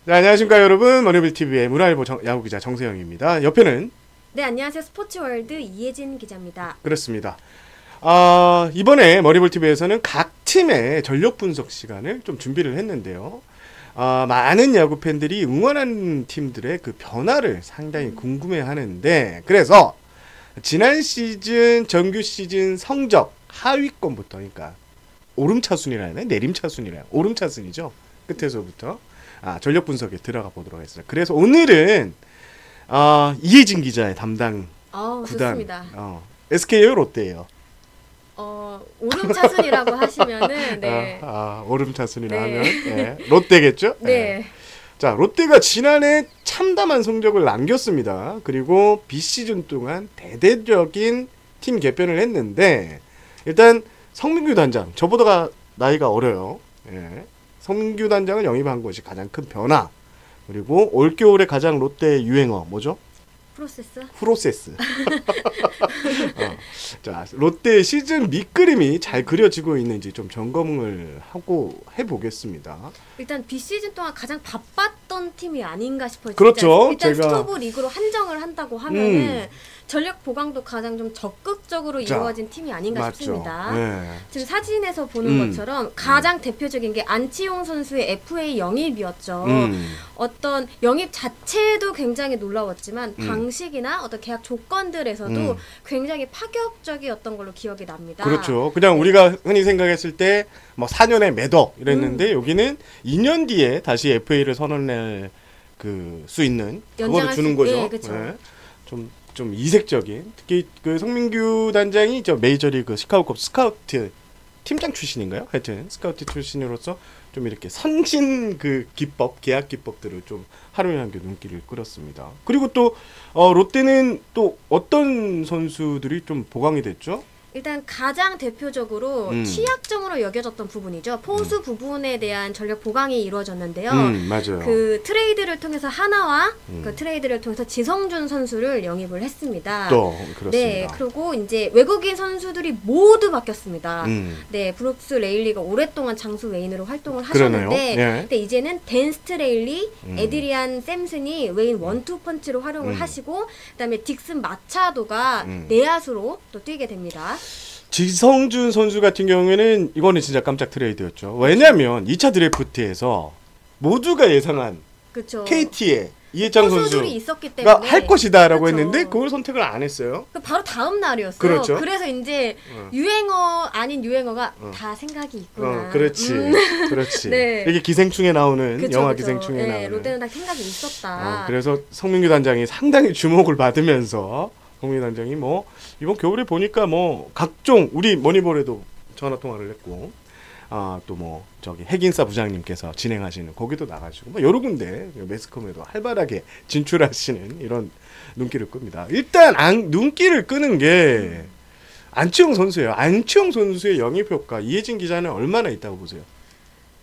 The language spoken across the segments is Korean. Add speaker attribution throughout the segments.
Speaker 1: 네, 안녕하십니까 여러분. 머니빌TV의 문화일보 야구기자 정세영입니다. 옆에는
Speaker 2: 네, 안녕하세요. 스포츠월드 이혜진 기자입니다.
Speaker 1: 그렇습니다. 이번에 머니볼TV에서는 각 팀의 전력 분석 시간을 좀 준비를 했는데요. 많은 야구 팬들이 응원하는 팀들의 그 변화를 상당히 궁금해하는데, 그래서 지난 시즌 정규 시즌 성적 하위권부터, 그러니까 오름차순이라 해야 되나? 내림차순이라 해야 오름차순이죠. 끝에서부터 전력 분석에 들어가 보도록 하겠습니다. 그래서 오늘은 이혜진 기자의 담당 구단
Speaker 2: 좋습니다.
Speaker 1: SK예요, 롯데예요?
Speaker 2: 오름차순이라고 하시면은 네.
Speaker 1: 오름차순이라
Speaker 2: 네.
Speaker 1: 하면 네. 롯데겠죠?
Speaker 2: 네.
Speaker 1: 자, 롯데가 지난해 참담한 성적을 남겼습니다. 그리고 비시즌 동안 대대적인 팀 개편을 했는데, 일단 성민규 단장, 저보다 나이가 어려요. 예. 성민규 단장을 영입한 것이 가장 큰 변화. 그리고 올겨울에 가장 롯데 유행어 뭐죠? 프로세스. 자, 롯데 시즌 밑그림이 잘 그려지고 있는지 좀 점검을 하고 해보겠습니다.
Speaker 2: 일단 비시즌 동안 가장 바빴던 팀이 아닌가 싶어요.
Speaker 1: 그렇죠.
Speaker 2: 일단 스토브 리그로 한정을 한다고 하면은 전력 보강도 가장 좀 적극적으로 이루어진 팀이 아닌가
Speaker 1: 맞죠.
Speaker 2: 싶습니다.
Speaker 1: 네.
Speaker 2: 지금 사진에서 보는 것처럼 가장 대표적인 게 안치홍 선수의 FA 영입이었죠. 어떤 영입 자체도 굉장히 놀라웠지만 방식이나 어떤 계약 조건들에서도 굉장히 파격적이었던 걸로 기억이 납니다.
Speaker 1: 그렇죠. 그냥 우리가 흔히 생각했을 때 뭐 4년에 매덕 이랬는데 여기는 2년 뒤에 다시 FA를 선언할 수 있는 그거를 주는 거죠.
Speaker 2: 예, 그렇죠.
Speaker 1: 네. 좀 이색적인, 특히 그 성민규 단장이 저 메이저리그 시카고컵 스카우트 팀장 출신인가요? 하여튼 스카우트 출신으로서 좀 이렇게 선진 그 기법, 계약 기법들을 좀 활용한 게 눈길을 끌었습니다. 그리고 또 롯데는 또 어떤 선수들이 좀 보강이 됐죠?
Speaker 2: 일단 가장 대표적으로 취약점으로 여겨졌던 부분이죠. 포수 부분에 대한 전력 보강이 이루어졌는데요.
Speaker 1: 맞아요.
Speaker 2: 그 트레이드를 통해서 하나와 그 트레이드를 통해서 지성준 선수를 영입을 했습니다.
Speaker 1: 또 그렇습니다.
Speaker 2: 네, 그리고 이제 외국인 선수들이 모두 바뀌었습니다. 네, 브룩스 레일리가 오랫동안 장수 외인으로 활동을 하셨는데,
Speaker 1: 예.
Speaker 2: 근데 이제는 댄 스트레일리, 에드리안 샘슨이 외인 원투 펀치로 활용을 하시고, 그다음에 딕슨 마차도가 내야수로 또 뛰게 됩니다.
Speaker 1: 지성준 선수 같은 경우에는 이거는 진짜 깜짝 트레이드였죠. 왜냐하면 2차 드래프트에서 모두가 예상한
Speaker 2: 그쵸.
Speaker 1: KT의 이해창 선수가
Speaker 2: 있었기 때문에
Speaker 1: 할 것이다라고
Speaker 2: 그쵸.
Speaker 1: 했는데 그걸 선택을 안 했어요.
Speaker 2: 바로 다음 날이었어요.
Speaker 1: 그렇죠.
Speaker 2: 그래서 이제 유행어 아닌 유행어가 다 생각이 있구나.
Speaker 1: 그렇지. 그렇지.
Speaker 2: 네.
Speaker 1: 이게 기생충에 나오는
Speaker 2: 그쵸,
Speaker 1: 영화
Speaker 2: 그쵸.
Speaker 1: 기생충에
Speaker 2: 네,
Speaker 1: 나오는.
Speaker 2: 롯데는 다 생각이 있었다.
Speaker 1: 그래서 성민규 단장이 상당히 주목을 받으면서 성민규 단장이 뭐 이번 겨울에 보니까 뭐 각종 우리 머니볼에도 전화 통화를 했고 또 뭐 저기 핵인싸 부장님께서 진행하시는 거기도 나가시고 뭐 여러 군데 매스컴에도 활발하게 진출하시는 이런 눈길을 끕니다. 일단 눈길을 끄는 게 안치홍 선수예요. 안치홍 선수의 영입 효과 이혜진 기자는 얼마나 있다고 보세요?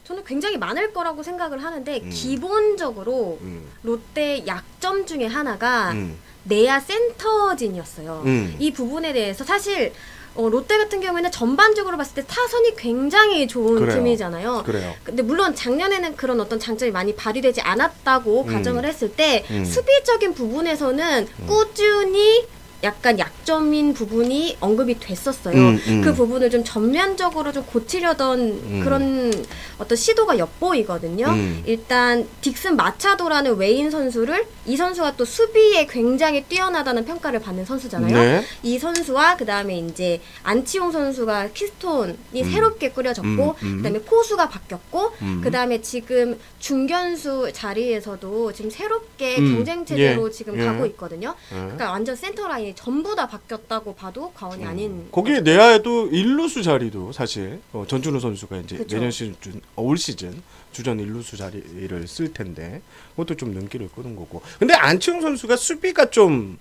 Speaker 2: 저는 굉장히 많을 거라고 생각을 하는데 기본적으로 롯데 약점 중에 하나가 내야 센터진이었어요. 이 부분에 대해서 사실 롯데 같은 경우에는 전반적으로 봤을 때 타선이 굉장히 좋은 팀이잖아요.
Speaker 1: 그래요.
Speaker 2: 근데 물론 작년에는 그런 어떤 장점이 많이 발휘되지 않았다고 가정을 했을 때 수비적인 부분에서는 꾸준히 약간 약점인 부분이 언급이 됐었어요. 그 부분을 좀 전면적으로 좀 고치려던 그런 어떤 시도가 엿보이거든요. 일단 딕슨 마차도라는 외인 선수를 이 선수가 또 수비에 굉장히 뛰어나다는 평가를 받는 선수잖아요.
Speaker 1: 네.
Speaker 2: 이 선수와 그 다음에 이제 안치홍 선수가 키스톤이 새롭게 꾸려졌고 그다음에 포수가 바뀌었고 그 다음에 지금 중견수 자리에서도 지금 새롭게 경쟁 체제로 지금 가고 있거든요. 그러니까 완전 센터 라인이 전부 다 바뀌었다고 봐도 과언이 아닌.
Speaker 1: 거기에 내야에도 일루수 자리도 사실 전준우 선수가 이제
Speaker 2: 그쵸.
Speaker 1: 내년 시즌 올 시즌 주전 일루수 자리를 쓸 텐데 그것도 좀 눈길을 끄는 거고. 근데 안치홍 선수가 수비가 좀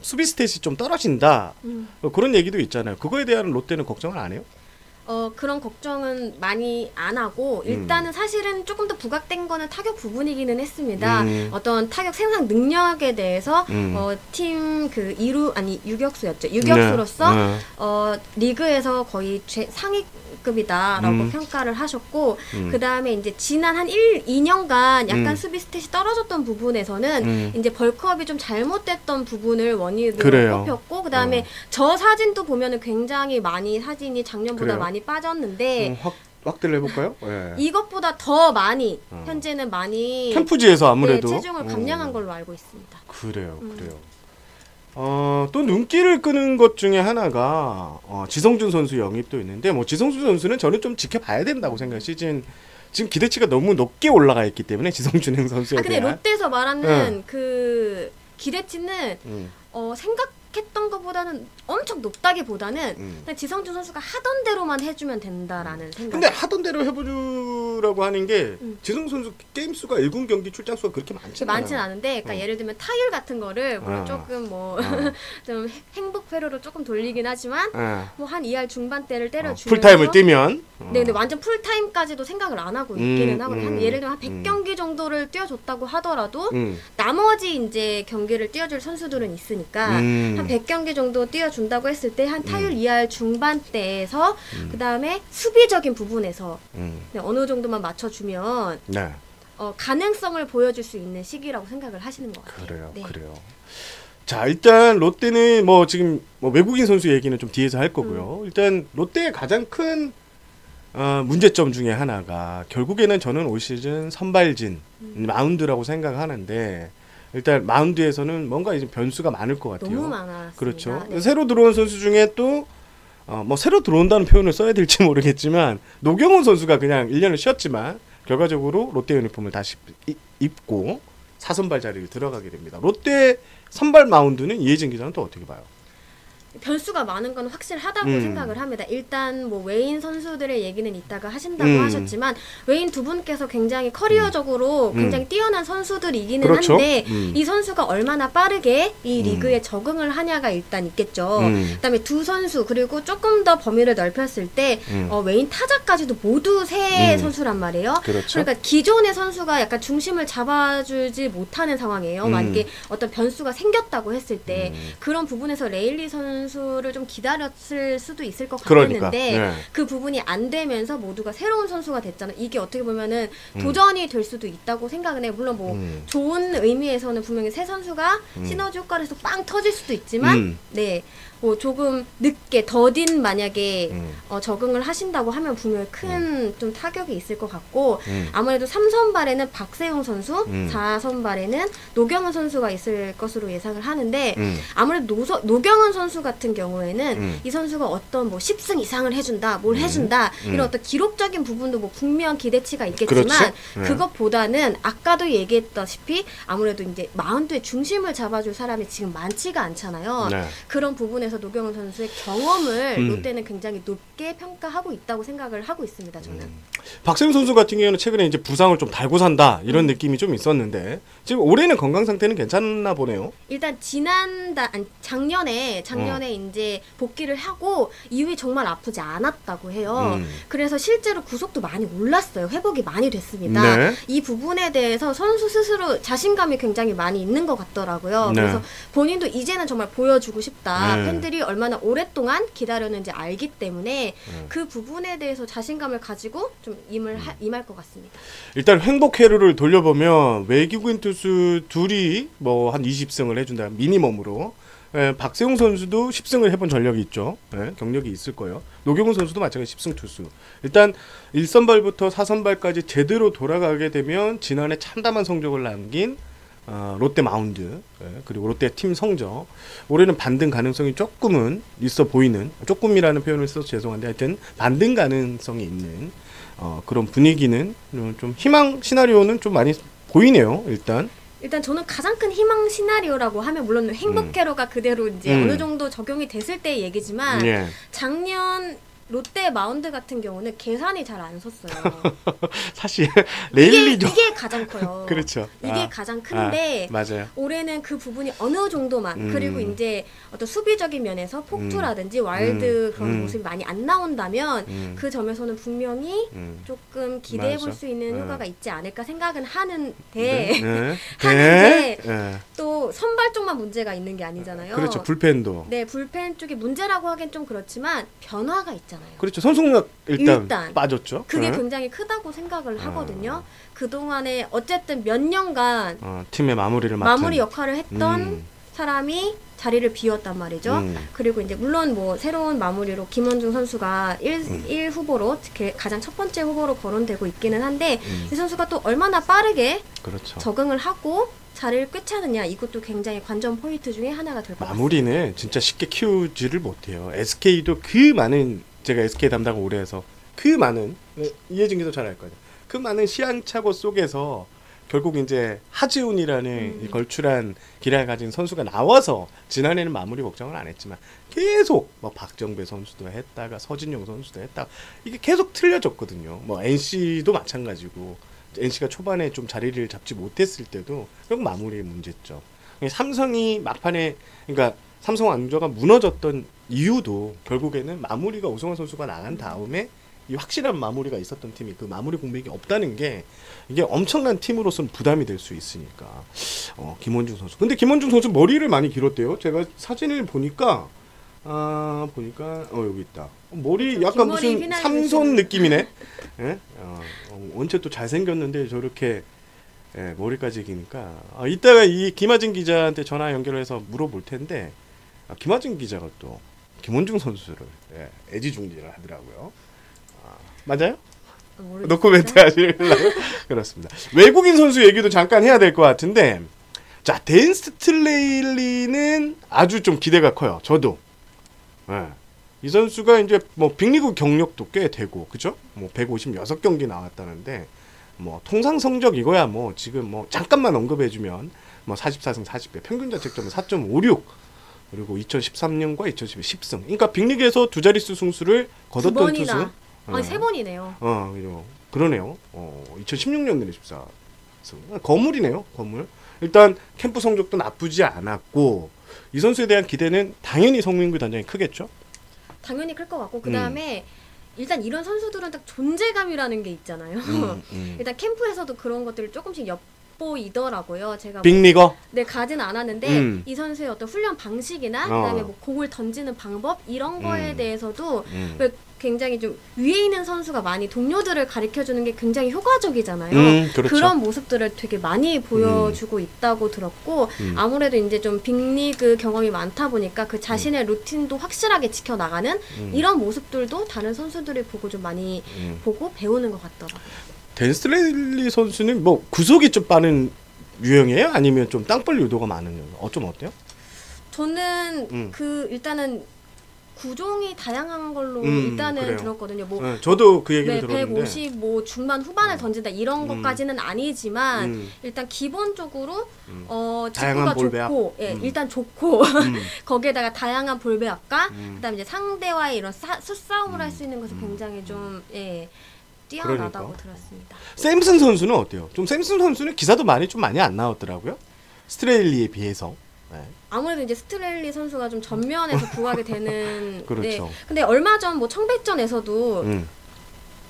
Speaker 1: 수비 스탯이 좀 떨어진다 그런 얘기도 있잖아요. 그거에 대한 롯데는 걱정을 안 해요?
Speaker 2: 그런 걱정은 많이 안 하고 일단은 사실은 조금 더 부각된 거는 타격 부분이기는 했습니다. 어떤 타격 생산 능력에 대해서 팀 그 유격수였죠. 유격수로서 리그에서 거의 상위 X급이다라고 평가를 하셨고 그 다음에 이제 지난 한 2년간 약간 수비 스탯이 떨어졌던 부분에서는 이제 벌크업이 좀 잘못됐던 부분을 원인으로
Speaker 1: 그래요.
Speaker 2: 꼽혔고 그 다음에 저 사진도 보면은 굉장히 많이 사진이 작년보다
Speaker 1: 그래요?
Speaker 2: 많이 빠졌는데
Speaker 1: 확대를 해볼까요? 예.
Speaker 2: 이것보다 더 많이 현재는 많이
Speaker 1: 캠프지에서 아무래도
Speaker 2: 체중을 감량한 걸로 알고 있습니다.
Speaker 1: 그래요. 또 눈길을 끄는 것 중에 하나가 지성준 선수 영입도 있는데 뭐 지성준 선수는 저는 좀 지켜봐야 된다고 생각해요. 시즌 지금 기대치가 너무 높게 올라가 있기 때문에 지성준 선수에
Speaker 2: 근데
Speaker 1: 대한
Speaker 2: 롯데에서 말하는 그 기대치는 생각했던 것보다는 엄청 높다기보다는 그냥 지성준 선수가 하던 대로만 해주면 된다라는 생각.
Speaker 1: 근데 하던 대로 해보라고 하는 게 지성 선수 게임 수가 1군 경기 출장 수가 그렇게
Speaker 2: 많진 않은데, 그러니까 예를 들면 타율 같은 거를 뭐 조금 뭐 좀 행복 회로로 조금 돌리긴 하지만 뭐 한 2할 중반대를 때려주면서
Speaker 1: 풀타임을 뛰면
Speaker 2: 네, 근데 완전 풀타임까지도 생각을 안 하고 있기는 하고 한 예를 들면 한 100경기 정도를 뛰어줬다고 하더라도 나머지 이제 경기를 뛰어줄 선수들은 있으니까 한 100경기 정도 뛰어준다고 했을 때 한 타율 2할 중반대에서 그 다음에 수비적인 부분에서 네, 어느 정도만 맞춰주면
Speaker 1: 네.
Speaker 2: 가능성을 보여줄 수 있는 시기라고 생각을 하시는 것 같아요.
Speaker 1: 그래요. 자, 일단 롯데는 뭐 지금 뭐 외국인 선수 얘기는 좀 뒤에서 할 거고요. 일단 롯데의 가장 큰 문제점 중에 하나가 결국에는 저는 올 시즌 선발진 마운드라고 생각하는데 일단 마운드에서는 뭔가 이제 변수가 많을 것 같아요.
Speaker 2: 너무 많았습니다.
Speaker 1: 그렇죠.
Speaker 2: 네.
Speaker 1: 새로 들어온 선수 중에 또 뭐 새로 들어온다는 표현을 써야 될지 모르겠지만 노경훈 선수가 그냥 1년을 쉬었지만 결과적으로 롯데 유니폼을 다시 입고 4선발 자리를 들어가게 됩니다. 롯데 선발 마운드는 이혜진 기자는 또 어떻게 봐요?
Speaker 2: 변수가 많은 건 확실하다고 생각을 합니다. 일단 뭐 외인 선수들의 얘기는 이따가 하신다고 하셨지만 외인 두 분께서 굉장히 커리어적으로 굉장히 뛰어난 선수들이기는
Speaker 1: 그렇죠.
Speaker 2: 한데 이 선수가 얼마나 빠르게 이 리그에 적응을 하냐가 일단 있겠죠. 그다음에 두 선수 그리고 조금 더 범위를 넓혔을 때 외인 타자까지도 모두 새 선수란 말이에요.
Speaker 1: 그렇죠.
Speaker 2: 그러니까 기존의 선수가 약간 중심을 잡아주지 못하는 상황이에요. 만약에 어떤 변수가 생겼다고 했을 때 그런 부분에서 레일리 선수를 좀 기다렸을 수도 있을 것 같았는데
Speaker 1: 그러니까.
Speaker 2: 그 부분이 안 되면서 모두가 새로운 선수가 됐잖아요. 이게 어떻게 보면은 도전이 될 수도 있다고 생각은 해요. 물론 뭐 좋은 의미에서는 분명히 새 선수가 시너지 효과를 해서 빵 터질 수도 있지만 네. 뭐 조금 늦게 더딘 만약에 적응을 하신다고 하면 분명히 큰 좀 타격이 있을 것 같고 아무래도 3선발에는 박세웅 선수, 4선발에는 노경은 선수가 있을 것으로 예상을 하는데 아무래도 노경은 선수 같은 경우에는 이 선수가 어떤 뭐 10승 이상을 해준다, 뭘 해준다 이런 어떤 기록적인 부분도 뭐 분명 기대치가 있겠지만
Speaker 1: 그렇죠?
Speaker 2: 그것보다는 아까도 얘기했다시피 아무래도 이제 마운드의 중심을 잡아줄 사람이 지금 많지가 않잖아요.
Speaker 1: 네.
Speaker 2: 그런 부분에서 노경은 선수의 경험을 롯데는 굉장히 높게 평가하고 있다고 생각을 하고 있습니다. 저는.
Speaker 1: 박세웅 선수 같은 경우는 최근에 이제 부상을 좀 달고 산다 이런 느낌이 좀 있었는데 지금 올해는 건강 상태는 괜찮나 보네요.
Speaker 2: 일단 작년에 이제 복귀를 하고 이후에 정말 아프지 않았다고 해요. 그래서 실제로 구속도 많이 올랐어요. 회복이 많이 됐습니다.
Speaker 1: 네.
Speaker 2: 이 부분에 대해서 선수 스스로 자신감이 굉장히 많이 있는 것 같더라고요.
Speaker 1: 네.
Speaker 2: 그래서 본인도 이제는 정말 보여주고 싶다.
Speaker 1: 네.
Speaker 2: 팬들이 얼마나 오랫동안 기다렸는지 알기 때문에 그 부분에 대해서 자신감을 가지고 좀 임할 것 같습니다.
Speaker 1: 일단 행복 회로를 돌려보면 외국인 투수 둘이 뭐 한 20승을 해준다 미니멈으로 박세웅 선수도 10승을 해본 전력이 있죠. 경력이 있을 거예요. 노경훈 선수도 마찬가지 10승 투수. 일단 1선발부터 4선발까지 제대로 돌아가게 되면 지난해 참담한 성적을 남긴 롯데 마운드 그리고 롯데 팀 성적 올해는 반등 가능성이 조금은 있어 보이는 조금이라는 표현을 써서 죄송한데 하여튼 반등 가능성이 있는 그런 분위기는 좀 희망 시나리오는 좀 많이 보이네요. 일단
Speaker 2: 저는 가장 큰 희망 시나리오라고 하면 물론 행복회로가 그대로 이제 어느 정도 적용이 됐을 때의 얘기지만 작년 롯데 마운드 같은 경우는 계산이 잘 안 섰어요.
Speaker 1: 사실 레일리죠.
Speaker 2: 이게 가장 커요.
Speaker 1: 그렇죠.
Speaker 2: 이게 가장 큰데
Speaker 1: 맞아요.
Speaker 2: 올해는 그 부분이 어느 정도만 그리고 이제 어떤 수비적인 면에서 폭투라든지 와일드 그런 모습이 많이 안 나온다면 그 점에서는 분명히 조금 기대해 볼 수 있는 효과가 있지 않을까 생각은 하는데 또 선발 쪽만 문제가 있는 게 아니잖아요.
Speaker 1: 그렇죠. 불펜도.
Speaker 2: 네, 불펜 쪽이 문제라고 하긴 좀 그렇지만 변화가 있잖아요.
Speaker 1: 그렇죠. 선수가 일단
Speaker 2: 일단
Speaker 1: 빠졌죠.
Speaker 2: 그게
Speaker 1: 네.
Speaker 2: 굉장히 크다고 생각을 하거든요. 그동안에 어쨌든 몇 년간
Speaker 1: 팀의 마무리를 맡은
Speaker 2: 마무리 역할을 했던 사람이 자리를 비웠단 말이죠. 그리고 이제 물론 뭐 새로운 마무리로 김원중 선수가 1 후보로 가장 첫 번째 후보로 거론되고 있기는 한데 이 선수가 또 얼마나 빠르게
Speaker 1: 그렇죠.
Speaker 2: 적응을 하고 자리를 꿰차느냐 이것도 굉장히 관전 포인트 중에 하나가 될 것 같습니다.
Speaker 1: 마무리는 진짜 쉽게 키우지를 못해요. SK도 그 많은 제가 SK 담당을 오래 해서 그 많은 이해진 기도 잘 알 거예요. 그 많은 시행착오 속에서 결국 이제 하지훈이라는 이 걸출한 기량을 가진 선수가 나와서 지난해는 마무리 걱정을 안 했지만 계속 뭐 박정배 선수도 했다가 서진용 선수도 했다가 이게 계속 틀려졌거든요. 뭐 NC도 마찬가지고 NC가 초반에 좀 자리를 잡지 못했을 때도 결국 마무리의 문제점. 삼성이 막판에 그러니까 삼성 안주가 무너졌던 이유도 결국에는 마무리가 오승환 선수가 나간 다음에 이 확실한 마무리가 있었던 팀이 그 마무리 공백이 없다는 게 이게 엄청난 팀으로서는 부담이 될 수 있으니까 김원중 선수. 근데 김원중 선수 머리를 많이 길었대요. 제가 사진을 보니까 여기 있다. 머리
Speaker 2: 그렇죠.
Speaker 1: 약간 무슨 삼손 느낌이네. 예? 원체 또 잘생겼는데 저렇게 머리까지 기니까 이따가 이 김하진 기자한테 전화 연결해서 물어볼 텐데 김하진 기자가 또 김원중 선수를 애지중지를 하더라고요. 맞아요? 노코멘트 하시려고 그렇습니다. 외국인 선수 얘기도 잠깐 해야 될 것 같은데 자 댄 스틸레일리는 아주 좀 기대가 커요. 저도 이 선수가 이제 뭐 빅리그 경력도 꽤 되고 그죠? 뭐 156경기 나왔다는데 뭐 통상 성적 이거야 뭐 지금 뭐 잠깐만 언급해주면 뭐 44승 40배 평균 자책점은 4.56 그리고 2013년과 2012년 10승. 그러니까 빅리그에서 두 자릿수 승수를 거뒀던 투수.
Speaker 2: 아니 3번이네요.
Speaker 1: 그러네요. 2016년도에 14승. 거물이네요. 거물. 일단 캠프 성적도 나쁘지 않았고 이 선수에 대한 기대는 당연히 성민구 단장이 크겠죠.
Speaker 2: 당연히 클 것 같고 그 다음에 일단 이런 선수들은 딱 존재감이라는 게 있잖아요. 일단 캠프에서도 그런 것들을 조금씩 엿보이더라고요. 제가
Speaker 1: 빅리거?
Speaker 2: 네, 가진 않았는데 이 선수의 어떤 훈련 방식이나 그다음에 뭐 공을 던지는 방법 이런 거에 대해서도 굉장히 좀 위에 있는 선수가 많이 동료들을 가르쳐주는 게 굉장히 효과적이잖아요.
Speaker 1: 그렇죠.
Speaker 2: 그런 모습들을 되게 많이 보여주고 있다고 들었고 아무래도 이제 좀 빅리그 경험이 많다 보니까 그 자신의 루틴도 확실하게 지켜나가는 이런 모습들도 다른 선수들이 보고 좀 많이 보고 배우는 것 같더라고요.
Speaker 1: 댄 스틸레일리 선수는 뭐 구속이 좀 빠른 유형이에요? 아니면 좀 땅볼 유도가 많은 유형? 좀 어때요?
Speaker 2: 저는 일단은 구종이 다양한 걸로 일단은
Speaker 1: 그래요.
Speaker 2: 들었거든요. 뭐
Speaker 1: 저도 그 얘기를 들었는데
Speaker 2: 150 뭐 중반 후반을 던진다 이런 것까지는 아니지만 일단 기본적으로 직구가 좋고 일단 좋고 거기에다가 다양한 볼 배합과 그다음에 이제 상대와의 이런 수싸움을 할 수 있는 것을 굉장히 좀 뛰어나다고
Speaker 1: 그러니까.
Speaker 2: 들었습니다.
Speaker 1: 샘슨 선수는 어때요? 좀 샘슨 선수는 기사도 많이 안 나왔더라고요. 스트레일리에 비해서.
Speaker 2: 아무래도 이제 스트레일리 선수가 좀 전면에서 구하게 되는.
Speaker 1: 그렇죠.
Speaker 2: 네. 근데 얼마 전 뭐 청백전에서도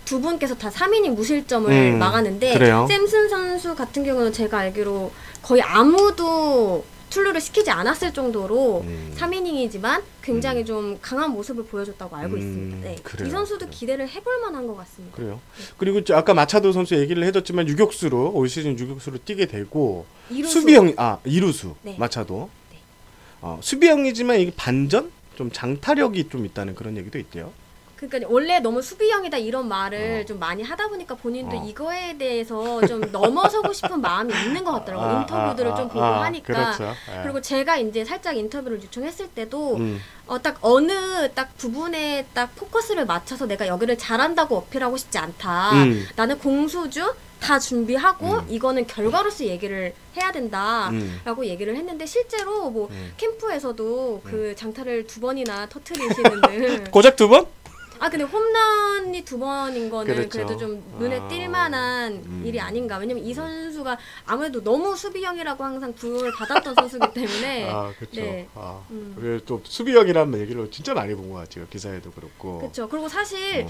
Speaker 2: 두 분께서 다 3이닝 무실점을 막았는데
Speaker 1: 그래요?
Speaker 2: 샘슨 선수 같은 경우는 제가 알기로 거의 아무도 출루를 시키지 않았을 정도로 3이닝이지만 굉장히 좀 강한 모습을 보여줬다고 알고 있습니다. 네. 이 선수도 기대를 해볼 만한 것 같습니다.
Speaker 1: 그래요. 그리고 아까 마차도 선수 얘기를 해줬지만 유격수로 올 시즌 유격수로 뛰게 되고 수비형 이루수 네. 마차도 네. 수비형이지만 이게 반전 좀 장타력이 좀 있다는 그런 얘기도 있대요.
Speaker 2: 그러니까 원래 너무 수비형이다 이런 말을 좀 많이 하다 보니까 본인도 이거에 대해서 좀 넘어서고 싶은 마음이 있는 것 같더라고요. 인터뷰들을 좀 보고 하니까.
Speaker 1: 그렇죠.
Speaker 2: 그리고 제가 이제 살짝 인터뷰를 요청했을 때도 딱 어느 딱 부분에 딱 포커스를 맞춰서 내가 여기를 잘한다고 어필하고 싶지 않다. 나는 공수주 다 준비하고 이거는 결과로서 얘기를 해야 된다라고 얘기를 했는데 실제로 뭐 캠프에서도 그 장타를 2번이나 터트리시는 등
Speaker 1: 고작 2번?
Speaker 2: 근데 홈런이 2번인 거는
Speaker 1: 그렇죠.
Speaker 2: 그래도 좀 눈에 띌 만한 일이 아닌가. 왜냐면 이 선수가 아무래도 너무 수비형이라고 항상 부름을 받았던 선수이기 때문에.
Speaker 1: 그렇죠.
Speaker 2: 네.
Speaker 1: 또 수비형이라는 얘기를 진짜 많이 본 것 같아요. 기사에도 그렇고.
Speaker 2: 그렇죠. 그리고 사실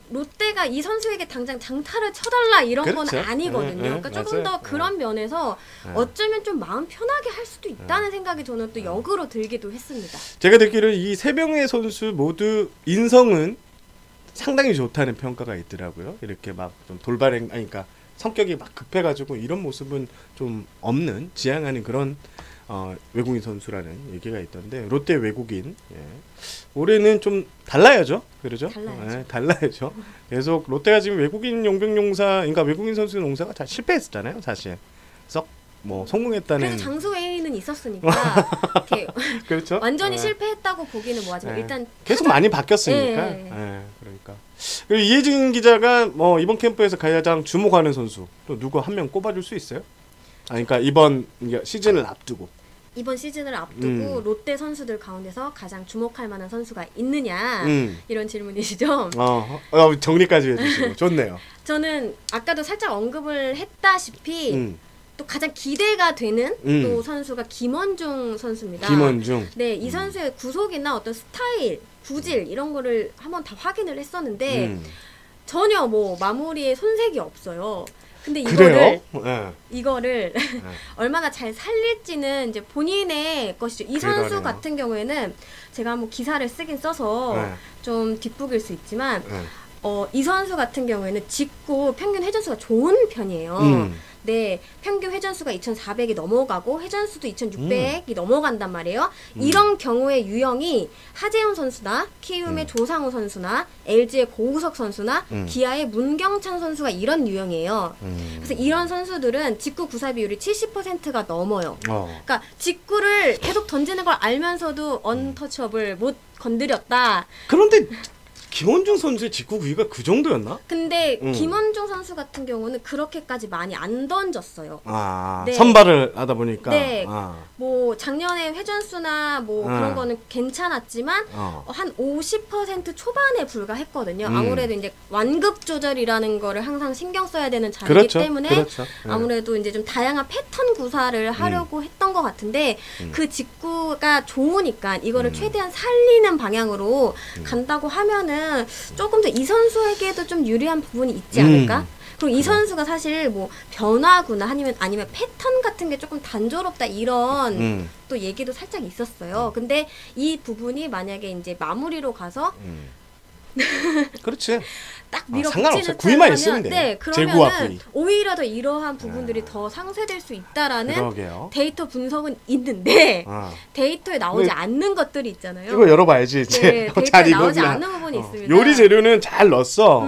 Speaker 2: 롯데가 이 선수에게 당장 장타를 쳐달라 이런
Speaker 1: 그렇죠.
Speaker 2: 건 아니거든요. 그러니까 조금 더 그런 면에서 어쩌면 좀 마음 편하게 할 수도 있다는 생각이 저는 또 역으로 들기도 했습니다.
Speaker 1: 제가 듣기로는 이 세 명의 선수 모두 인성은 상당히 좋다는 평가가 있더라고요. 이렇게 막 좀 돌발행, 아니, 그러니까 성격이 막 급해가지고 이런 모습은 좀 없는, 지향하는 그런 외국인 선수라는 얘기가 있던데, 롯데 외국인, 예. 올해는 좀 달라야죠. 그러죠?
Speaker 2: 달라야죠.
Speaker 1: 예, 달라야죠. 계속 롯데가 지금 외국인 용병 용사, 그러니까 외국인 선수 용사가 다 실패했잖아요, 사실. 썩 뭐 성공했다는.
Speaker 2: 그래서 장소에는 있었으니까 이렇게
Speaker 1: 그렇죠.
Speaker 2: 완전히
Speaker 1: 예.
Speaker 2: 실패했다고 보기는 뭐하지만
Speaker 1: 예.
Speaker 2: 일단
Speaker 1: 계속 많이 바뀌었으니까.
Speaker 2: 예.
Speaker 1: 예, 그러니까. 그리고 이혜진 기자가 뭐 이번 캠프에서 가장 주목하는 선수 또 누구 한 명 꼽아줄 수 있어요? 아, 그러니까 이번 시즌을 앞두고.
Speaker 2: 이번 시즌을 앞두고 롯데 선수들 가운데서 가장 주목할 만한 선수가 있느냐 이런 질문이시죠?
Speaker 1: 정리까지 해주시고 좋네요.
Speaker 2: 저는 아까도 살짝 언급을 했다시피 또 가장 기대가 되는 또 선수가 김원중 선수입니다.
Speaker 1: 김원중.
Speaker 2: 네, 이 선수의 구속이나 어떤 스타일, 구질 이런 거를 한번 다 확인을 했었는데 전혀 뭐 마무리에 손색이 없어요. 근데
Speaker 1: 그래요? 네.
Speaker 2: 이거를 얼마나 잘 살릴지는 이제 본인의 것이죠. 이 선수
Speaker 1: 그러네요.
Speaker 2: 같은 경우에는 제가 한번 기사를 쓰긴 써서 좀 뒷북일 수 있지만 이 선수 같은 경우에는 직구 평균 회전수가 좋은 편이에요. 네, 평균 회전수가 2,400이 넘어가고 회전수도 2,600이 넘어간단 말이에요. 이런 경우의 유형이 하재훈 선수나 키움의 조상우 선수나 LG의 고우석 선수나 기아의 문경찬 선수가 이런 유형이에요. 그래서 이런 선수들은 직구 구사 비율이 70%가 넘어요. 그러니까 직구를 계속 던지는 걸 알면서도 언터처블 못 건드렸다.
Speaker 1: 그런데 김원중 선수의 직구 구위가 그 정도였나?
Speaker 2: 근데 김원중 선수 같은 경우는 그렇게까지 많이 안 던졌어요.
Speaker 1: 네. 선발을 하다 보니까.
Speaker 2: 네. 뭐 작년에 회전수나 뭐 그런 거는 괜찮았지만 한 50% 초반에 불과했거든요. 아무래도 이제 완급 조절이라는 거를 항상 신경 써야 되는 자리이기
Speaker 1: 그렇죠.
Speaker 2: 때문에
Speaker 1: 그렇죠.
Speaker 2: 아무래도 이제 좀 다양한 패턴 구사를 하려고 했던 것 같은데 그 직구가 좋으니까 이거를 최대한 살리는 방향으로 간다고 하면은 조금 더 이 선수에게도 좀 유리한 부분이 있지 않을까? 그리고 이 선수가 사실 뭐 변화구나 아니면 패턴 같은 게 조금 단조롭다 이런 또 얘기도 살짝 있었어요. 근데 이 부분이 만약에 이제 마무리로 가서
Speaker 1: 그렇지.
Speaker 2: 딱
Speaker 1: 상관없어요.
Speaker 2: 밀어붙이는
Speaker 1: 구위만 있으면 돼요.
Speaker 2: 네,
Speaker 1: 제구와
Speaker 2: 그러면은
Speaker 1: 구위.
Speaker 2: 오히려 더 이러한 부분들이 더 상쇄될 수 있다라는
Speaker 1: 그러게요.
Speaker 2: 데이터 분석은 있는데 데이터에 나오지
Speaker 1: 네.
Speaker 2: 않는 것들이 있잖아요.
Speaker 1: 이거 열어봐야지 이제.
Speaker 2: 네,
Speaker 1: 잘
Speaker 2: 데이터에 나오지
Speaker 1: 익었나.
Speaker 2: 않는 부분이 있습니다.
Speaker 1: 요리 재료는 잘 넣었어.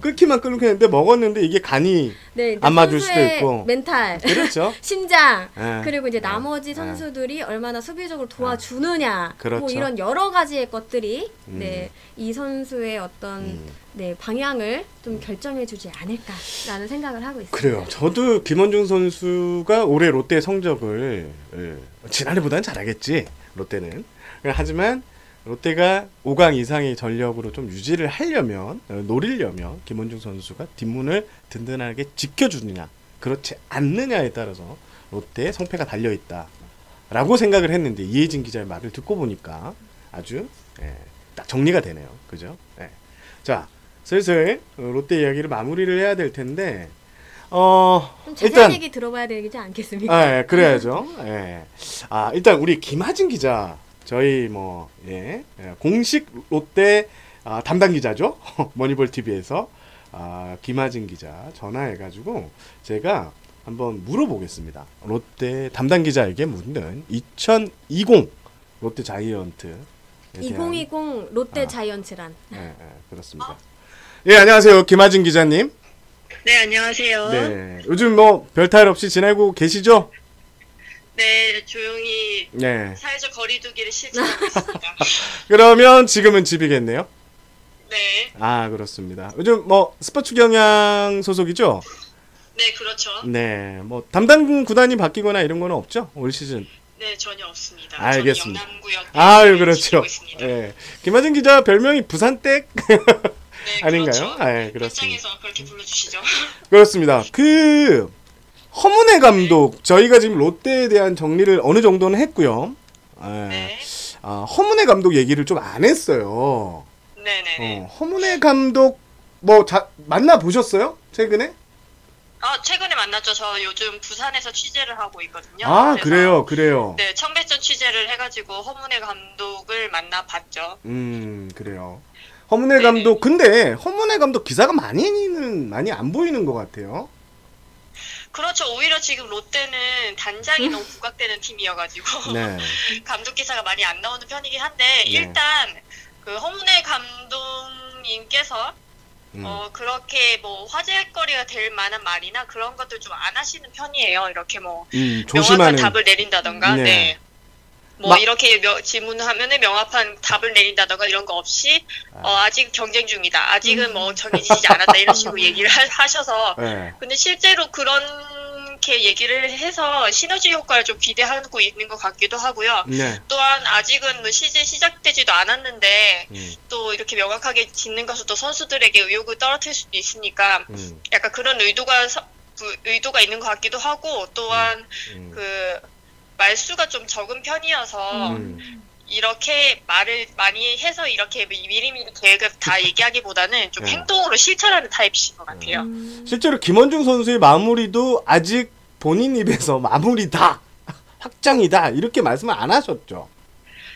Speaker 1: 끓기만 끓는데 먹었는데 이게 간이
Speaker 2: 네,
Speaker 1: 안 맞을 수도
Speaker 2: 선수의
Speaker 1: 있고.
Speaker 2: 멘탈,
Speaker 1: 그렇죠.
Speaker 2: 신장,
Speaker 1: 네.
Speaker 2: 그리고 이제 나머지 선수들이 얼마나 수비적으로 도와주느냐,
Speaker 1: 그렇죠.
Speaker 2: 뭐 이런 여러 가지의 것들이 네, 이 선수의 어떤 네, 방향을 좀 결정해주지 않을까라는 생각을 하고 있습니다.
Speaker 1: 그래요. 저도 김원중 선수가 올해 롯데 성적을 지난해보다는 잘하겠지. 롯데는. 하지만 롯데가 5강 이상의 전력으로 좀 유지를 하려면 노리려면 김원중 선수가 뒷문을 든든하게 지켜주느냐 그렇지 않느냐에 따라서 롯데의 성패가 달려있다 라고 생각을 했는데 이혜진 기자의 말을 듣고 보니까 아주 딱 정리가 되네요. 그죠? 자, 슬슬 롯데 이야기를 마무리를 해야 될 텐데
Speaker 2: 좀 자세한 얘기 들어봐야 되지 않겠습니까?
Speaker 1: 그래야죠. 일단 우리 김하진 기자 저희 공식 롯데 담당 기자죠. 머니볼 TV에서 김하진 기자 전화해가지고 제가 한번 물어보겠습니다. 롯데 담당 기자에게 묻는 2020 롯데 자이언트
Speaker 2: 2020 롯데 자이언츠란.
Speaker 1: 그렇습니다. 예, 안녕하세요. 김하진 기자님.
Speaker 3: 네, 안녕하세요.
Speaker 1: 네, 요즘 별탈 없이 지내고 계시죠?
Speaker 3: 네, 조용히 사회적 거리두기를 실천하고 있습니다.
Speaker 1: 그러면 지금은 집이겠네요?
Speaker 3: 네.
Speaker 1: 그렇습니다. 요즘 스포츠 경향 소속이죠?
Speaker 3: 네, 그렇죠.
Speaker 1: 네, 담당 구단이 바뀌거나 이런 거는 없죠? 올 시즌?
Speaker 3: 네, 전혀 없습니다.
Speaker 1: 알겠습니다.
Speaker 3: 저는 영남구역
Speaker 1: 아유, 그렇죠.
Speaker 3: 있습니다.
Speaker 1: 김하진 기자 별명이 부산댁?
Speaker 3: 네,
Speaker 1: 아닌가요?
Speaker 3: 그렇죠.
Speaker 1: 그렇습니다.
Speaker 3: 현장에서 그렇게 불러주시죠.
Speaker 1: 그렇습니다. 허문회 감독, 저희가 지금 롯데에 대한 정리를 어느 정도는 했고요.
Speaker 3: 네.
Speaker 1: 허문회 감독 얘기를 좀 안 했어요.
Speaker 3: 네네네.
Speaker 1: 허문회 감독 만나보셨어요? 최근에?
Speaker 3: 최근에 만났죠. 저 요즘 부산에서 취재를 하고 있거든요.
Speaker 1: 그래요.
Speaker 3: 네, 청백전 취재를 해가지고 허문회 감독을 만나봤죠.
Speaker 1: 그래요. 허문회
Speaker 3: 네네.
Speaker 1: 감독 근데 허문회 감독 기사가 많이 안 보이는 것 같아요.
Speaker 3: 그렇죠. 오히려 지금 롯데는 단장이 너무 부각되는 팀이어가지고
Speaker 1: 네.
Speaker 3: 감독 기사가 많이 안 나오는 편이긴 한데
Speaker 1: 네.
Speaker 3: 일단 그 허문회 감독님께서 그렇게 뭐 화제거리가 될 만한 말이나 그런 것들 좀 안 하시는 편이에요. 이렇게 뭐 명확한
Speaker 1: 조심하는.
Speaker 3: 답을 내린다던가,
Speaker 1: 네.
Speaker 3: 네. 뭐 이렇게 질문을 하면은 명확한 답을 내린다던가 이런 거 없이 아직 경쟁 중이다. 아직은 뭐 정해지지 않았다. 이런 식으로 얘기를 하셔서
Speaker 1: 네.
Speaker 3: 근데 실제로 그렇게 얘기를 해서 시너지 효과를 좀 기대하고 있는 것 같기도 하고요.
Speaker 1: 네.
Speaker 3: 또한 아직은 뭐 시즌 시작되지도 않았는데 또 이렇게 명확하게 짓는 것은 또 선수들에게 의욕을 떨어뜨릴 수도 있으니까 약간 그런 의도가 있는 것 같기도 하고 또한 그 말수가 좀 적은 편이어서 이렇게 말을 많이 해서 이렇게 미리미리 계획을 다 얘기하기보다는 좀
Speaker 1: 네.
Speaker 3: 행동으로 실천하는 타입이신 것 같아요.
Speaker 1: 실제로 김원중 선수의 마무리도 아직 본인 입에서 마무리다, 확장이다 이렇게 말씀을 안 하셨죠.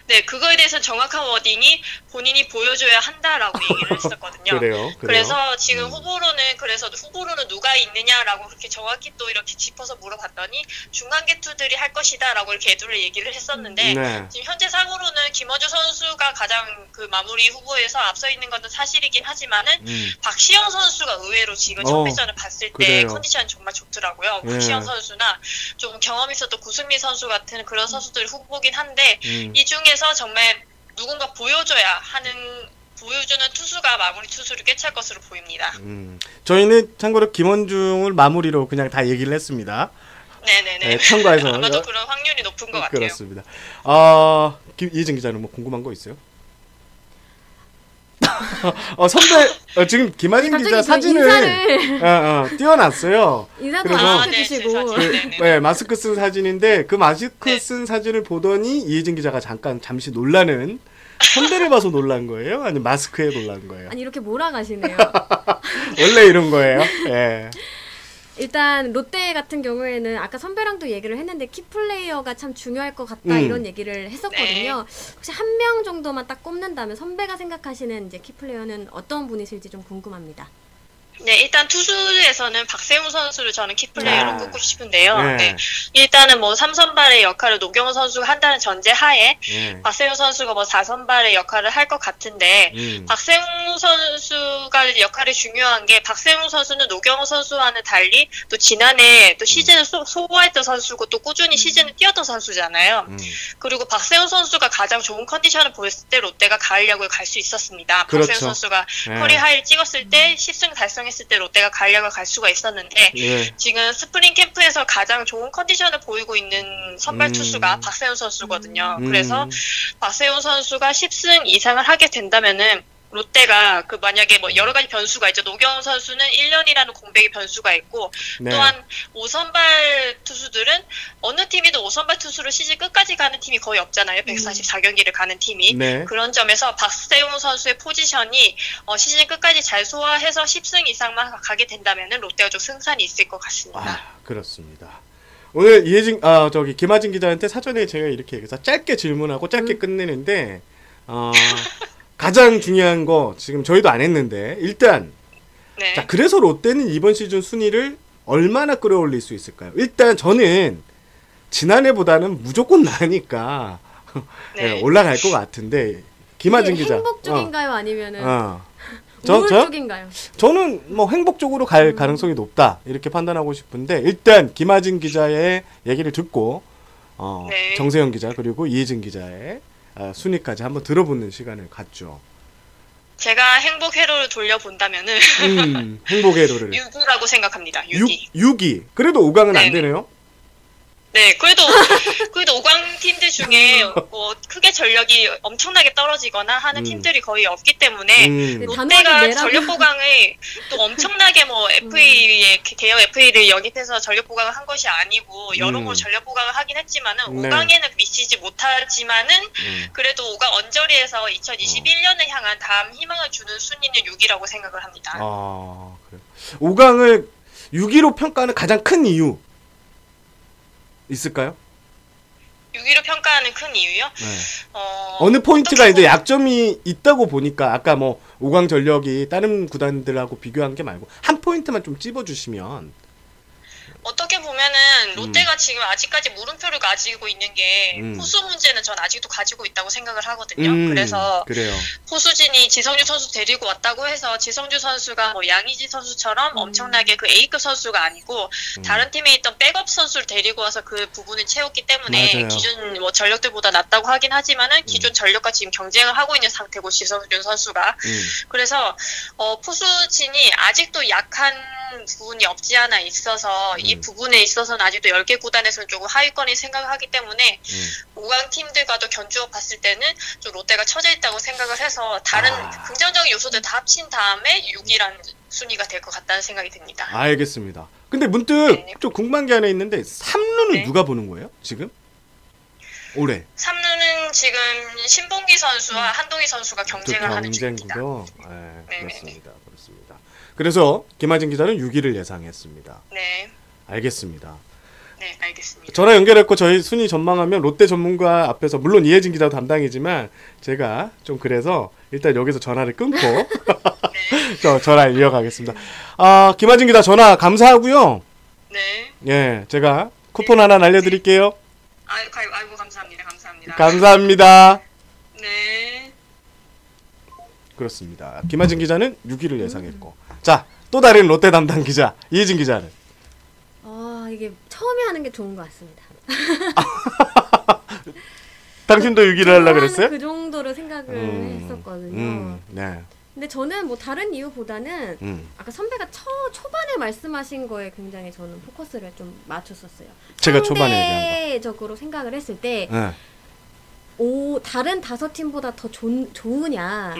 Speaker 3: 네, 그거에 대해서는 정확한 워딩이 본인이 보여줘야 한다라고 얘기를 했었거든요.
Speaker 1: 그래요.
Speaker 3: 그래서 지금 후보로는 누가 있느냐라고 그렇게 정확히 또 이렇게 짚어서 물어봤더니 중간개투들이 할 것이다라고 이렇게 애들을 얘기를 했었는데
Speaker 1: 네.
Speaker 3: 지금 현재 상으로는 김원주 선수가 가장 그 마무리 후보에서 앞서 있는 것은 사실이긴 하지만은 박시영 선수가 의외로 지금 청백전을 봤을 때
Speaker 1: 그래요.
Speaker 3: 컨디션이 정말 좋더라고요.
Speaker 1: 네.
Speaker 3: 박시영 선수나 좀 경험 있었던 구승민 선수 같은 그런 선수들이 후보긴 한데 이 중에서 정말 누군가 보여주는 투수가 마무리 투수를 꿰찰 것으로 보입니다.
Speaker 1: 저희는 참고로 김원중을 마무리로 그냥 다 얘기를 했습니다.
Speaker 3: 네네네.
Speaker 1: 네, 참고해서
Speaker 3: 아마도 그런 확률이 높은 것 같아요.
Speaker 1: 그렇습니다. 이혜진 기자는 뭐 궁금한 거 있어요? 선배 지금 김하진 기자
Speaker 2: 갑자기
Speaker 1: 사진을 띄워놨어요.
Speaker 2: 인사도
Speaker 1: 그래서-
Speaker 2: 안
Speaker 3: 아, 네,
Speaker 2: 해주시고.
Speaker 3: 제 사진. 네네.
Speaker 1: 네, 마스크 쓴 사진인데 그 마스크
Speaker 3: 네.
Speaker 1: 쓴 사진을 보더니 이혜진 기자가 잠시 놀라는 선배를 봐서 놀란 거예요? 아니면 마스크에 놀란 거예요?
Speaker 2: 아니 이렇게 몰아가시네요.
Speaker 1: 원래 이런 거예요. 예.
Speaker 2: 일단 롯데 같은 경우에는 아까 선배랑도 얘기를 했는데 키플레이어가 참 중요할 것 같다 이런 얘기를 했었거든요. 혹시 한 명 정도만 딱 꼽는다면 선배가 생각하시는 이제 키플레이어는 어떤 분이실지 좀 궁금합니다.
Speaker 3: 네, 일단 투수에서는 박세웅 선수를 저는 키플레이어로 꼽고 싶은데요.
Speaker 1: 네.
Speaker 3: 네. 일단은 뭐 3선발의 역할을 노경호 선수가 한다는 전제 하에
Speaker 1: 예.
Speaker 3: 박세웅 선수가 뭐 4선발의 역할을 할 것 같은데 박세웅 선수가 역할이 중요한 게 박세웅 선수는 노경호 선수와는 달리 또 지난해 또 시즌을 소화했던 선수고 또 꾸준히 시즌을 뛰었던 선수잖아요. 그리고 박세웅 선수가 가장 좋은 컨디션을 보였을 때 롯데가 가을 야구에 갈 수 있었습니다.
Speaker 1: 그렇죠.
Speaker 3: 박세웅 선수가
Speaker 1: 네.
Speaker 3: 커리 하이를 찍었을 때 10승 달성했을 때 롯데가 가을 야구에 갈 수가 있었는데
Speaker 1: 예.
Speaker 3: 지금 스프링 캠프에서 가장 좋은 컨디션을 보이고 있는 선발 투수가 박세훈 선수거든요. 그래서 박세훈 선수가 10승 이상을 하게 된다면은 롯데가 그 만약에 뭐 여러 가지 변수가 있죠. 노경훈 선수는 1년이라는 공백의 변수가 있고
Speaker 1: 네.
Speaker 3: 또한 5선발 투수들은 어느 팀이든 5선발 투수로 시즌 끝까지 가는 팀이 거의 없잖아요. 144경기를 가는 팀이.
Speaker 1: 네.
Speaker 3: 그런 점에서 박세웅 선수의 포지션이 시즌 끝까지 잘 소화해서 10승 이상만 가게 된다면은 롯데가 좀 승산이 있을 것 같습니다.
Speaker 1: 그렇습니다. 오늘 김하진 기자한테 사전에 제가 이렇게 얘기해서 짧게 질문하고 짧게 끝내는데 가장 중요한 거 지금 저희도 안 했는데 일단
Speaker 3: 네.
Speaker 1: 자 그래서 롯데는 이번 시즌 순위를 얼마나 끌어올릴 수 있을까요? 일단 저는 지난해보다는 무조건 나으니까
Speaker 3: 네.
Speaker 1: 올라갈 것 같은데 김하진 기자
Speaker 2: 행복 쪽인가요? 아니면은
Speaker 1: 저?
Speaker 2: 우울 쪽인가요?
Speaker 1: 저는 뭐 행복적으로 갈 가능성이 높다 이렇게 판단하고 싶은데 일단 김하진 기자의 얘기를 듣고
Speaker 3: 네.
Speaker 1: 정세영 기자 그리고 이혜진 기자의 순위까지 한번 들어보는 시간을 갖죠.
Speaker 3: 제가 행복 회로를 돌려본다면은
Speaker 1: 행복의 도를
Speaker 3: 6위라고 생각합니다. 6위.
Speaker 1: 6위. 그래도 5강은 안
Speaker 3: 네.
Speaker 1: 되네요.
Speaker 3: 네, 그래도 5강 팀들 중에 뭐 크게 전력이 엄청나게 떨어지거나 하는 팀들이 거의 없기 때문에 롯데가
Speaker 2: 단호하게
Speaker 3: 전력 보강을 또 엄청나게 뭐 FA의 개혁 FA를 영입해서 전력 보강을 한 것이 아니고 여러모로 전력 보강을 하긴 했지만은
Speaker 1: 네.
Speaker 3: 5강에는 미치지 못하지만은 그래도 5강 언저리에서 2021년을 향한 다음 희망을 주는 순위는 6위라고 생각을 합니다.
Speaker 1: 그래요. 5강을 6위로 평가하는 가장 큰 이유 있을까요?
Speaker 3: 6위로 평가하는 큰 이유요?
Speaker 1: 네. 어느 포인트가 이제 약점이 있다고 보니까 아까 뭐 5강 전력이 다른 구단들하고 비교한 게 말고 한 포인트만 좀 찝어주시면.
Speaker 3: 어떻게 보면은 롯데가 지금 아직까지 물음표를 가지고 있는 게 포수 문제는 전 아직도 가지고 있다고 생각을 하거든요. 그래서
Speaker 1: 그래요.
Speaker 3: 포수진이 지성주 선수 데리고 왔다고 해서 지성주 선수가 뭐 양의지 선수처럼 엄청나게 그 A급 선수가 아니고 다른 팀에 있던 백업 선수를 데리고 와서 그 부분을 채웠기 때문에
Speaker 1: 맞아요.
Speaker 3: 기존 뭐 전력들보다 낫다고 하긴 하지만은 기존 전력과 지금 경쟁을 하고 있는 상태고 지성준 선수가 그래서 포수진이 아직도 약한 부분이 없지 않아 있어서 이 부분에 있어서는 아직도 10개 구단에서는 조금 하위권이 생각하기 때문에 5강 팀들과도 견주어 봤을 때는 좀 롯데가 처져 있다고 생각을 해서 다른 긍정적인 요소들 다 합친 다음에 6위라는 순위가 될 것 같다는 생각이 듭니다.
Speaker 1: 알겠습니다. 근데 문득
Speaker 3: 네.
Speaker 1: 좀 궁금한 게 하나 있는데 3루는
Speaker 3: 네.
Speaker 1: 누가 보는 거예요? 지금? 올해.
Speaker 3: 3루는 지금 신봉기 선수와 한동희 선수가 경쟁을 하는 중입니다.
Speaker 1: 경쟁구도.
Speaker 3: 네.
Speaker 1: 그렇습니다. 그렇습니다. 그래서 김하진 기자는 6위를 예상했습니다.
Speaker 3: 네,
Speaker 1: 알겠습니다.
Speaker 3: 네, 알겠습니다.
Speaker 1: 전화 연결했고 저희 순위 전망하면 롯데 전문가 앞에서 물론 이혜진 기자도 담당이지만 제가 좀 그래서 일단 여기서 전화를 끊고 저 전화 이어가겠습니다. 김하진 기자 전화 감사하고요.
Speaker 3: 네.
Speaker 1: 예, 제가 쿠폰 하나 날려드릴게요.
Speaker 3: 아이고 감사합니다. 감사합니다.
Speaker 1: 감사합니다.
Speaker 3: 네.
Speaker 1: 그렇습니다. 김하진 기자는 6위를 예상했고, 자, 또 다른 롯데 담당 기자 이혜진 기자는
Speaker 2: 이게 처음에 하는 게 좋은 것 같습니다.
Speaker 1: 당신도 6위를 하려고 그랬어요?
Speaker 2: 그 정도로 생각을 했었거든요.
Speaker 1: 네.
Speaker 2: 근데 저는 뭐 다른 이유보다는 아까 선배가 초반에 말씀하신 거에 굉장히 저는 포커스를 좀 맞췄었어요.
Speaker 1: 제가 초반에 얘기한
Speaker 2: 상대적으로 생각을 했을 때
Speaker 1: 네.
Speaker 2: 다른 5팀보다 더 좋으냐.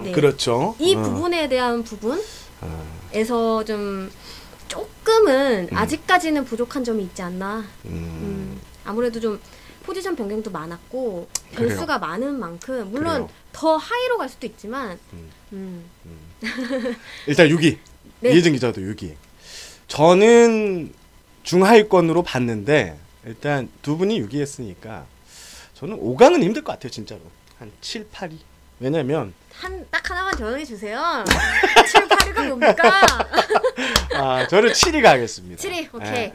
Speaker 2: 네.
Speaker 1: 그렇죠.
Speaker 2: 이 부분에 대한 부분에서 좀 조금은 아직까지는 부족한 점이 있지 않나. 아무래도 좀 포지션 변경도 많았고 변수가 많은 만큼 물론
Speaker 1: 그래요.
Speaker 2: 더 하이로 갈 수도 있지만
Speaker 1: 일단 6위.
Speaker 2: 네.
Speaker 1: 이혜진 기자도 6위. 저는 중하위권으로 봤는데 일단 두 분이 6위 했으니까 저는 5강은 힘들 것 같아요. 진짜로. 한 7, 8위. 왜냐면
Speaker 2: 딱 하나만 정해 주세요. 7, 8위가 뭡니까?
Speaker 1: 저는 7위 가겠습니다.
Speaker 2: 7위, 오케이.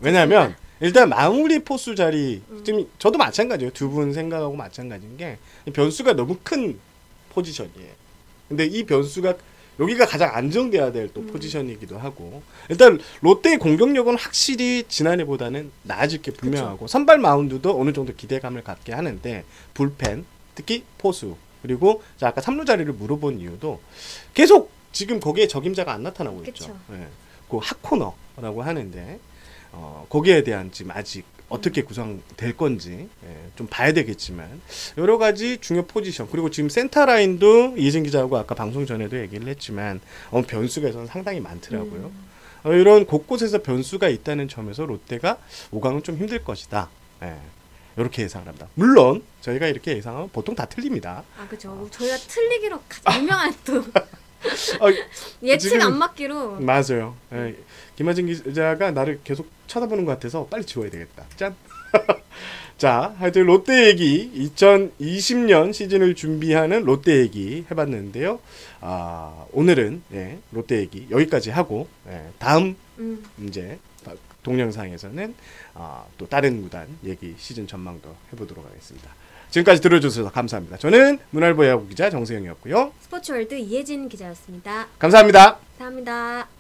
Speaker 1: 왜냐면 일단 마무리 포수 자리 지금 저도 마찬가지예요. 두 분 생각하고 마찬가지인 게 변수가 너무 큰 포지션이에요. 근데 이 변수가 여기가 가장 안정돼야 될 또 포지션이기도 하고 일단 롯데의 공격력은 확실히 지난해보다는 나아질 게 분명하고 그쵸. 선발 마운드도 어느 정도 기대감을 갖게 하는데 불펜 특히 포수 그리고 아까 3루 자리를 물어본 이유도 계속 지금 거기에 적임자가 안 나타나고 있죠. 네. 그 핫코너라고 하는데 거기에 대한 지금 아직 어떻게 구성될 건지 좀 봐야 되겠지만 여러 가지 중요 포지션 그리고 지금 센터 라인도 이혜진 기자하고 아까 방송 전에도 얘기를 했지만 변수가 저는 상당히 많더라고요. 이런 곳곳에서 변수가 있다는 점에서 롯데가 5강은 좀 힘들 것이다. 이렇게 예상을 합니다. 물론 저희가 이렇게 예상하면 보통 다 틀립니다.
Speaker 2: 그렇죠. 저희가 틀리기로 가장 유명한 또 예측 안 맞기로.
Speaker 1: 맞아요. 김하진 기자가 나를 계속 쳐다보는 것 같아서 빨리 지워야 되겠다. 짠. 자, 하여튼 롯데 얘기 2020년 시즌을 준비하는 롯데 얘기 해봤는데요. 오늘은 롯데 얘기 여기까지 하고 다음 이제 동영상에서는 또 다른 구단 얘기 시즌 전망도 해보도록 하겠습니다. 지금까지 들어주셔서 감사합니다. 저는 문화일보 야구 기자 정세영이었고요.
Speaker 2: 스포츠월드 이혜진 기자였습니다.
Speaker 1: 감사합니다.
Speaker 2: 감사합니다.